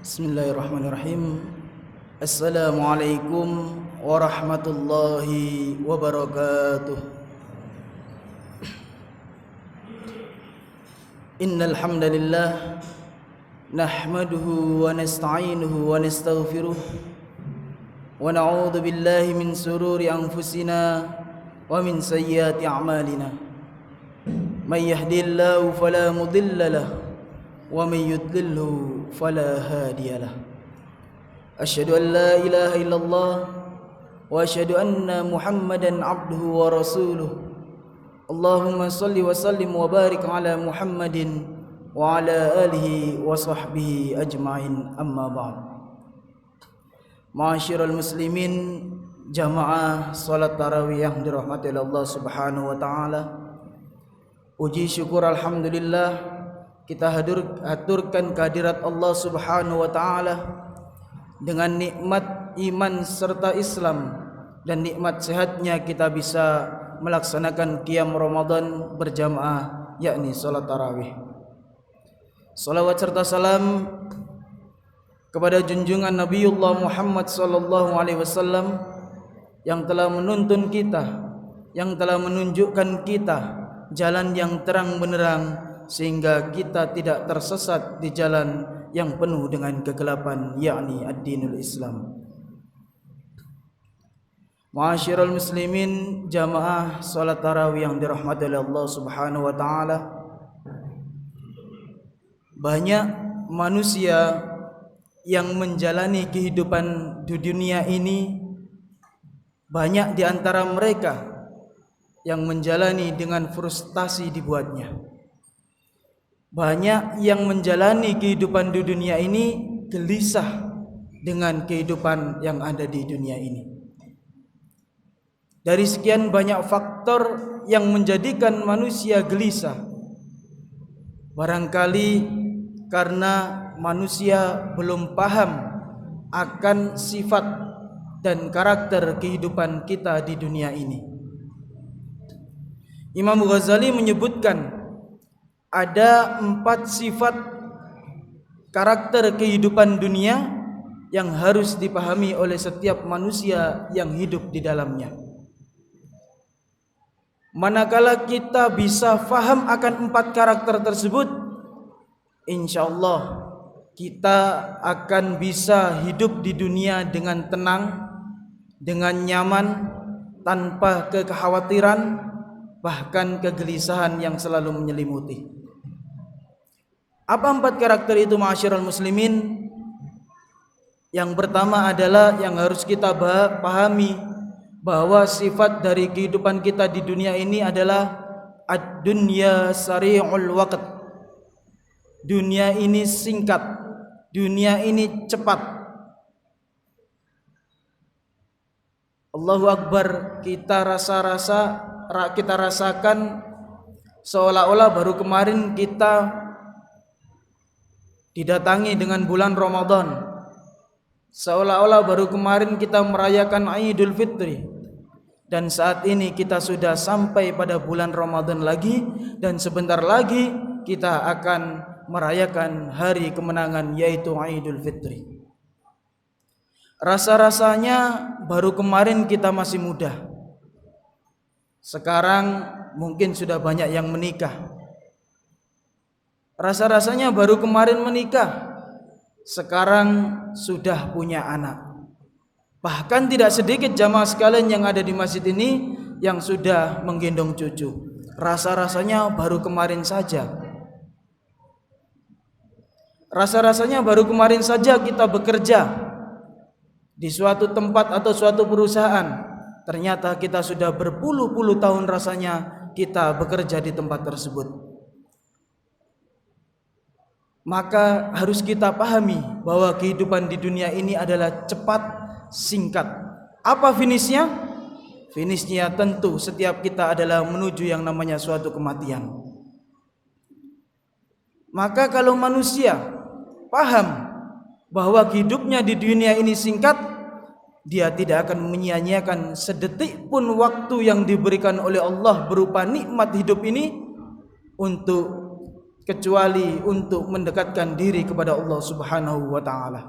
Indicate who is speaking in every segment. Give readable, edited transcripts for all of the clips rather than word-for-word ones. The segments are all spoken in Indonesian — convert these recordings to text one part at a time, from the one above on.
Speaker 1: Bismillahirrahmanirrahim. Assalamualaikum warahmatullahi wabarakatuh. Innal hamdalillah nahmaduhu wa nasta'inuhu wa nastaghfiruh wa na'udzu billahi min sururi anfusina wa min sayyiati a'malina. May yahdihillahu fala mudilla lahu wa may yudlilhu fala hadiya lahu. Asyhadu an la ilaha illallah wa asyhadu anna Muhammadan abduhu wa rasuluh. Allahumma salli wa sallim wa barik ala Muhammadin wa ala alihi wa sahbihi ajma'in, amma ba'd. Ma'asyiral muslimin, jamaah salat tarawih yang dirahmati Allah Subhanahu wa taala. Puji syukur alhamdulillah kita haturkan kehadirat Allah Subhanahu wa taala dengan nikmat iman serta Islam dan nikmat sehatnya kita bisa melaksanakan qiyam Ramadan berjamaah, yakni salat tarawih. Salawat serta salam kepada junjungan Nabiullah Muhammad sallallahu alaihi wasallam yang telah menuntun kita, yang telah menunjukkan kita jalan yang terang benderang sehingga kita tidak tersesat di jalan yang penuh dengan kegelapan, yakni ad-dinul Islam. Ma'asyiral muslimin, jamaah salat tarawih yang dirahmati oleh Allah Subhanahu wa taala. Banyak manusia yang menjalani kehidupan di dunia ini, banyak di antara mereka yang menjalani dengan frustasi dibuatnya. Banyak yang menjalani kehidupan di dunia ini gelisah dengan kehidupan yang ada di dunia ini. Dari sekian banyak faktor yang menjadikan manusia gelisah, barangkali karena manusia belum paham akan sifat dan karakter kehidupan kita di dunia ini. Imam Ghazali menyebutkan ada 4 sifat karakter kehidupan dunia yang harus dipahami oleh setiap manusia yang hidup di dalamnya. Manakala kita bisa faham akan 4 karakter tersebut, insyaallah kita akan bisa hidup di dunia dengan tenang, dengan nyaman, tanpa kekhawatiran, bahkan kegelisahan yang selalu menyelimuti. Apa 4 karakter itu, ma'asyiral muslimin? Yang pertama adalah yang harus kita pahami, bahwa sifat dari kehidupan kita di dunia ini adalah ad-dunya sari'ul waqt. Dunia ini singkat, dunia ini cepat. Allahu Akbar, kita rasakan seolah-olah baru kemarin kita didatangi dengan bulan Ramadan, seolah-olah baru kemarin kita merayakan Idul Fitri, dan saat ini kita sudah sampai pada bulan Ramadan lagi, dan sebentar lagi kita akan merayakan hari kemenangan, yaitu Idul Fitri. Rasa-rasanya baru kemarin kita masih muda, sekarang mungkin sudah banyak yang menikah. Rasa-rasanya baru kemarin menikah, sekarang sudah punya anak. Bahkan tidak sedikit jamaah sekalian yang ada di masjid ini yang sudah menggendong cucu. Rasa-rasanya baru kemarin saja. Rasa-rasanya baru kemarin saja kita bekerja di suatu tempat atau suatu perusahaan. Ternyata kita sudah berpuluh-puluh tahun rasanya kita bekerja di tempat tersebut. Maka harus kita pahami bahwa kehidupan di dunia ini adalah cepat, singkat. Apa finishnya? Finishnya tentu setiap kita adalah menuju yang namanya suatu kematian. Maka kalau manusia paham bahwa hidupnya di dunia ini singkat, dia tidak akan menyia-nyiakan sedetik pun waktu yang diberikan oleh Allah berupa nikmat hidup ini untuk kecuali untuk mendekatkan diri kepada Allah Subhanahu wa taala.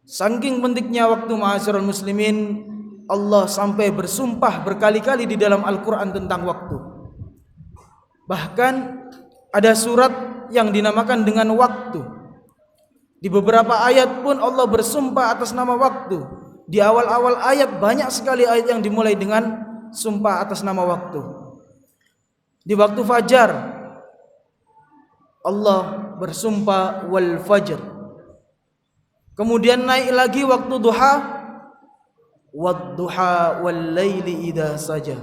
Speaker 1: Saking pentingnya waktu, ma'asyiral muslimin, Allah sampai bersumpah berkali-kali di dalam Al-Qur'an tentang waktu. Bahkan ada surat yang dinamakan dengan waktu. Di beberapa ayat pun Allah bersumpah atas nama waktu. Di awal-awal ayat banyak sekali ayat yang dimulai dengan sumpah atas nama waktu. Di waktu fajar Allah bersumpah wal fajr. Kemudian naik lagi waktu duha, wad-duha wal laili idza saja.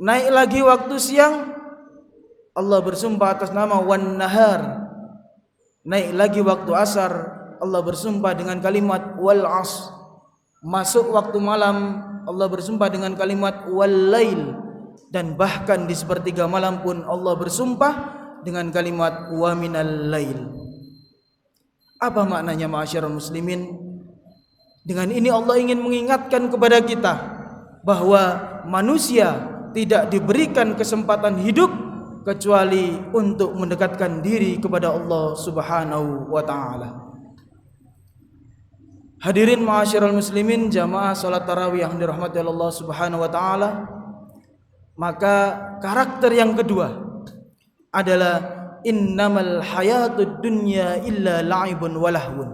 Speaker 1: Naik lagi waktu siang, Allah bersumpah atas nama wan nahar. Naik lagi waktu asar, Allah bersumpah dengan kalimat wal as. Masuk waktu malam, Allah bersumpah dengan kalimat wal lail. Dan bahkan di sepertiga malam pun Allah bersumpah dengan kalimat wa minal lail. Apa maknanya, ma'asyiral muslimin? Dengan ini Allah ingin mengingatkan kepada kita bahwa manusia tidak diberikan kesempatan hidup kecuali untuk mendekatkan diri kepada Allah Subhanahu wa taala. Hadirin ma'asyiral muslimin, jamaah salat tarawih yang dirahmati Allah Subhanahu wa taala. Maka karakter yang kedua adalah innamal hayatud dunya illa la'ibun walahwun.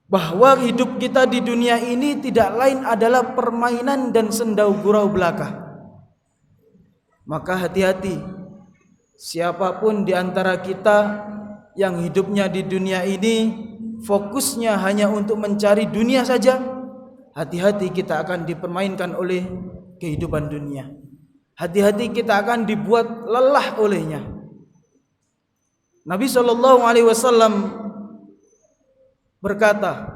Speaker 1: Bahwa hidup kita di dunia ini tidak lain adalah permainan dan sendau gurau belaka. Maka hati-hati, siapapun di antara kita yang hidupnya di dunia ini fokusnya hanya untuk mencari dunia saja, hati-hati kita akan dipermainkan oleh kehidupan dunia. Hati-hati kita akan dibuat lelah olehnya. Nabi SAW berkata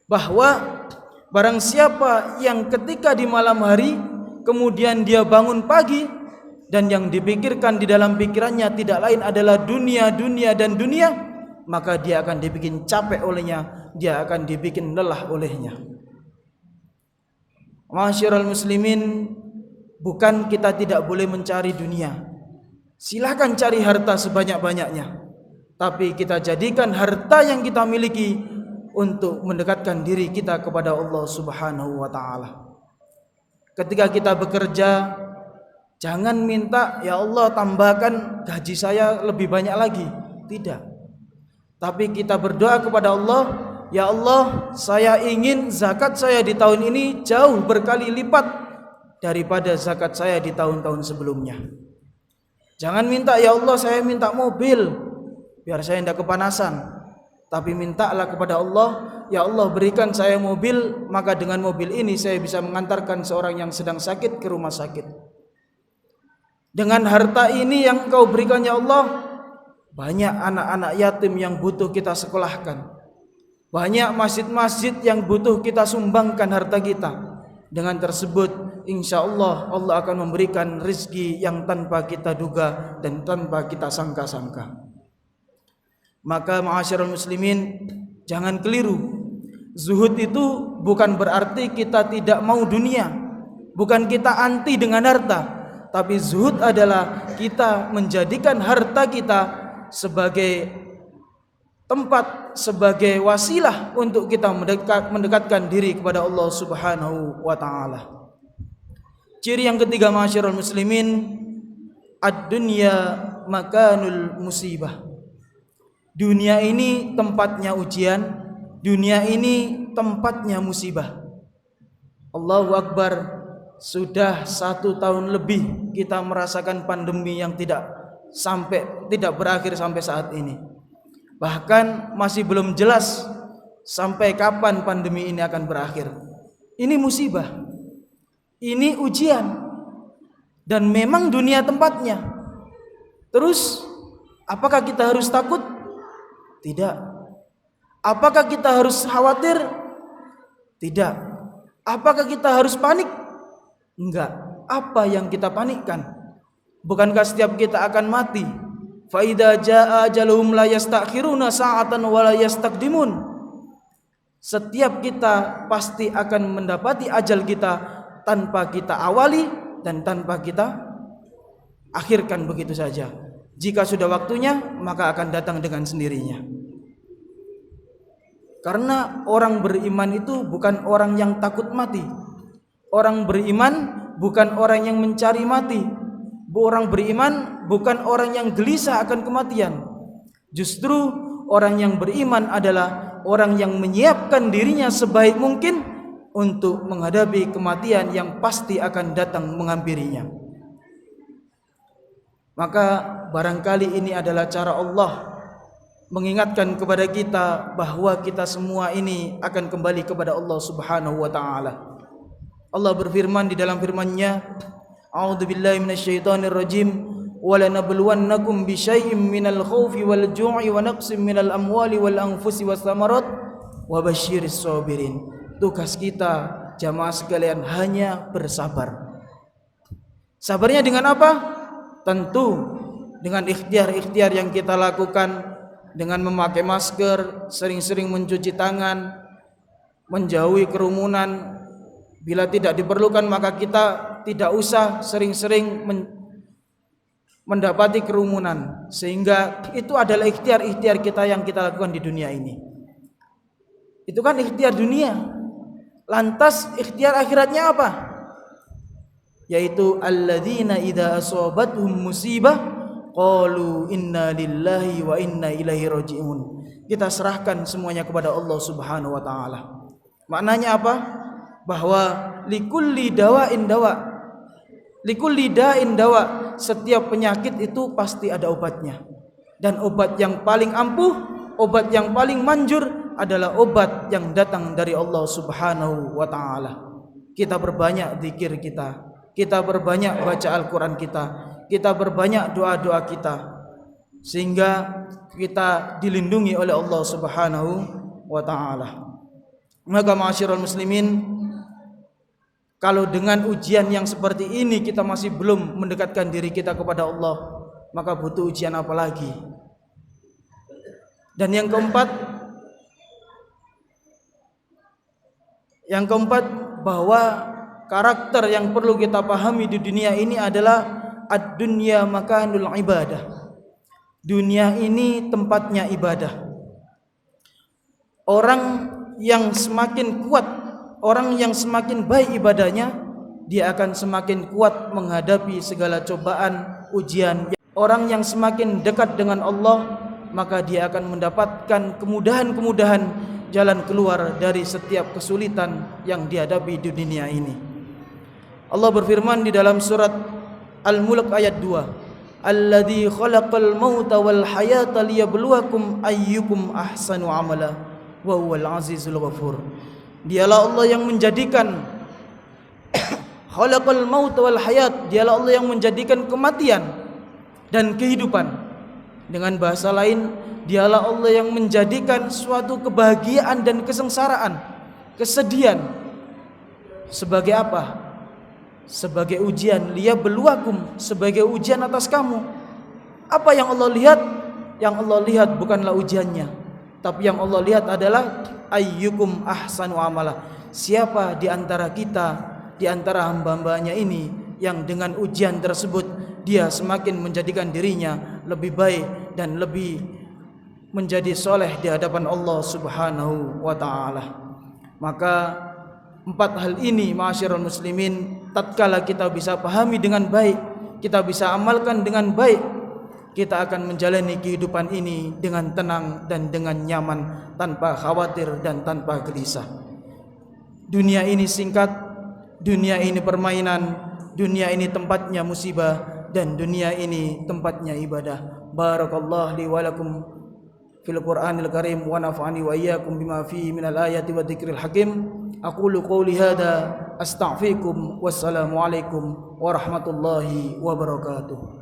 Speaker 1: bahwa barang siapa yang ketika di malam hari kemudian dia bangun pagi dan yang dipikirkan di dalam pikirannya tidak lain adalah dunia, dunia dan dunia, maka dia akan dibikin capek olehnya, dia akan dibikin lelah olehnya. Ma'asyiral muslimin, bukan kita tidak boleh mencari dunia. Silahkan cari harta sebanyak-banyaknya, tapi kita jadikan harta yang kita miliki untuk mendekatkan diri kita kepada Allah Subhanahu wa taala. Ketika kita bekerja, jangan minta, ya Allah tambahkan gaji saya lebih banyak lagi. Tidak. Tapi kita berdoa kepada Allah, ya Allah, saya ingin zakat saya di tahun ini jauh berkali lipat daripada zakat saya di tahun-tahun sebelumnya. Jangan minta, ya Allah saya minta mobil biar saya tidak kepanasan. Tapi mintalah kepada Allah, ya Allah berikan saya mobil, maka dengan mobil ini saya bisa mengantarkan seorang yang sedang sakit ke rumah sakit. Dengan harta ini yang Engkau berikan, ya Allah, banyak anak-anak yatim yang butuh kita sekolahkan. Banyak masjid-masjid yang butuh kita sumbangkan harta kita. Dengan tersebut insya Allah Allah akan memberikan rezeki yang tanpa kita duga dan tanpa kita sangka-sangka. Maka ma'asyiral muslimin, jangan keliru. Zuhud itu bukan berarti kita tidak mau dunia, bukan kita anti dengan harta, tapi zuhud adalah kita menjadikan harta kita sebagai tempat, sebagai wasilah untuk kita mendekatkan diri kepada Allah Subhanahu wa taala. Ciri yang ketiga, ma'asyiral muslimin, ad-dunya makanul musibah. Dunia ini tempatnya ujian, dunia ini tempatnya musibah. Allahu Akbar, sudah 1 tahun lebih kita merasakan pandemi yang tidak berakhir sampai saat ini. Bahkan masih belum jelas sampai kapan pandemi ini akan berakhir. Ini musibah, ini ujian, dan memang dunia tempatnya. Terus apakah kita harus takut? Tidak. Apakah kita harus khawatir? Tidak. Apakah kita harus panik? Enggak. Apa yang kita panikkan? Bukankah setiap kita akan mati? Fa idza jaa ajaluhum la yastakhiruna sa'atan wa la yastaqdimun. Setiap kita pasti akan mendapati ajal kita tanpa kita awali dan tanpa kita akhirkan begitu saja. Jika sudah waktunya, maka akan datang dengan sendirinya. Karena orang beriman itu bukan orang yang takut mati. Orang beriman bukan orang yang mencari mati. Orang beriman bukan orang yang gelisah akan kematian. Justru orang yang beriman adalah orang yang menyiapkan dirinya sebaik mungkin untuk menghadapi kematian yang pasti akan datang menghampirinya. Maka barangkali ini adalah cara Allah mengingatkan kepada kita bahwa kita semua ini akan kembali kepada Allah Subhanahu wa taala. Allah berfirman di dalam firman-Nya, A'udzubillahi minasyaitonir rajim, wa lanabluwannakum bisyai'im minal khaufi wal ju'i wa naqsim minal amwali wal anfusi was samarat wa basyiris sabirin. Tugas kita jamaah sekalian hanya bersabar. Sabarnya dengan apa? Tentu dengan ikhtiar-ikhtiar yang kita lakukan, dengan memakai masker, sering-sering mencuci tangan, menjauhi kerumunan. Bila tidak diperlukan maka kita tidak usah sering-sering mendapati kerumunan. Sehingga itu adalah ikhtiar-ikhtiar kita yang kita lakukan di dunia ini. Itu kan ikhtiar dunia. Lantas ikhtiar akhiratnya apa? Yaitu alladzina idza asabatuhum musibah qalu inna lillahi wa inna ilaihi raji'un. Kita serahkan semuanya kepada Allah Subhanahu wa taala. Maknanya apa? Bahwa likulli dawa'in dawa. Likulli da'in dawa. Setiap penyakit itu pasti ada obatnya. Dan obat yang paling ampuh, obat yang paling manjur adalah obat yang datang dari Allah Subhanahu wa taala. Kita perbanyak zikir kita. Kita berbanyak baca Al-Quran kita berbanyak doa-doa kita, sehingga kita dilindungi oleh Allah Subhanahu wa ta'ala. Maka ma'asyiral muslimin, kalau dengan ujian yang seperti ini kita masih belum mendekatkan diri kita kepada Allah, maka butuh ujian apa lagi? Dan yang keempat, bahwa karakter yang perlu kita pahami di dunia ini adalah ad-dunya makanul ibadah. Dunia ini tempatnya ibadah. Orang yang semakin kuat, orang yang semakin baik ibadahnya, dia akan semakin kuat menghadapi segala cobaan, ujian. Orang yang semakin dekat dengan Allah, maka dia akan mendapatkan kemudahan-kemudahan jalan keluar dari setiap kesulitan yang dihadapi di dunia ini. Allah berfirman di dalam surat Al-Mulk ayat 2, Alladzi khalaqal mauta wal hayata liyabluwakum ayyukum ahsanu amala wa huwal azizul ghafur. Dialah Allah yang menjadikan khalaqal mauta wal hayat, dialah Allah yang menjadikan kematian dan kehidupan. Dengan bahasa lain, dialah Allah yang menjadikan suatu kebahagiaan dan kesengsaraan, kesedihan sebagai apa? Sebagai ujian, liyabluwakum, sebagai ujian atas kamu. Apa yang Allah lihat? Yang Allah lihat bukanlah ujiannya, tapi yang Allah lihat adalah ayyukum ahsanu amala. Siapa di antara kita, di antara hamba-hambanya ini yang dengan ujian tersebut dia semakin menjadikan dirinya lebih baik dan lebih menjadi soleh di hadapan Allah Subhanahu wa ta'ala. Maka empat hal ini ma'asyiral muslimin, tatkala kita bisa pahami dengan baik, kita bisa amalkan dengan baik, kita akan menjalani kehidupan ini dengan tenang dan dengan nyaman, tanpa khawatir dan tanpa gelisah. Dunia ini singkat, dunia ini permainan, dunia ini tempatnya musibah, dan dunia ini tempatnya ibadah. Barakallahu li wa lakum fil Qur'anil Karim wa nafa'ani wa iyyakum bima fihi minal ayati wa dzikril hakim. Aqulu qawli hadza astaghfirukum wassalamu alaikum warahmatullahi wabarakatuh.